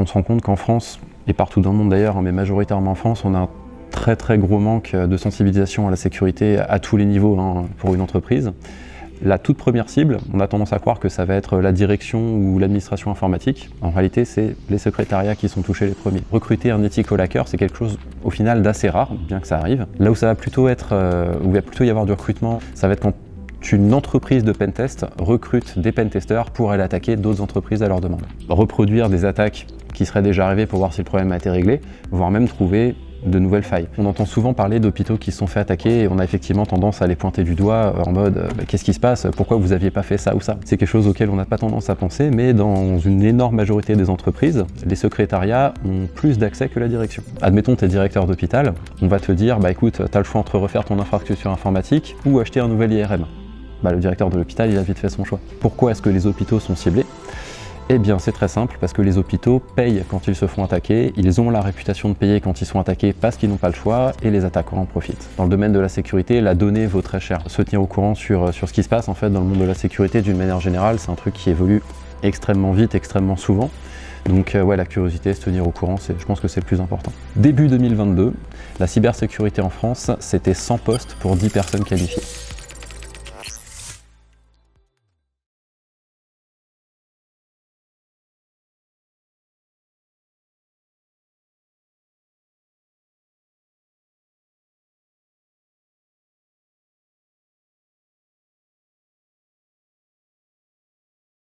On se rend compte qu'en France, et partout dans le monde d'ailleurs, mais majoritairement en France, on a un très gros manque de sensibilisation à la sécurité à tous les niveaux pour une entreprise. La toute première cible, on a tendance à croire que ça va être la direction ou l'administration informatique. En réalité, c'est les secrétariats qui sont touchés les premiers. Recruter un ethical hacker, c'est quelque chose au final d'assez rare, bien que ça arrive. Là où ça va plutôt être, où il va plutôt y avoir du recrutement, ça va être quand une entreprise de pentest recrute des pentesters pour aller attaquer d'autres entreprises à leur demande. Reproduire des attaques qui seraient déjà arrivées pour voir si le problème a été réglé, voire même trouver de nouvelles failles. On entend souvent parler d'hôpitaux qui se sont fait attaquer et on a effectivement tendance à les pointer du doigt en mode qu'est-ce qui se passe, pourquoi vous n'aviez pas fait ça ou ça. C'est quelque chose auquel on n'a pas tendance à penser, mais dans une énorme majorité des entreprises, les secrétariats ont plus d'accès que la direction. Admettons t'es directeur d'hôpital, on va te dire bah écoute, t'as le choix entre refaire ton infrastructure informatique ou acheter un nouvel IRM. Le directeur de l'hôpital, il a vite fait son choix. Pourquoi est-ce que les hôpitaux sont ciblés ? Eh bien c'est très simple, parce que les hôpitaux payent quand ils se font attaquer, ils ont la réputation de payer quand ils sont attaqués parce qu'ils n'ont pas le choix et les attaquants en profitent. Dans le domaine de la sécurité, la donnée vaut très cher. Se tenir au courant sur ce qui se passe en fait dans le monde de la sécurité d'une manière générale, c'est un truc qui évolue extrêmement vite, extrêmement souvent. Donc ouais, la curiosité, se tenir au courant, je pense que c'est le plus important. Début 2022, la cybersécurité en France, c'était 100 postes pour 10 personnes qualifiées.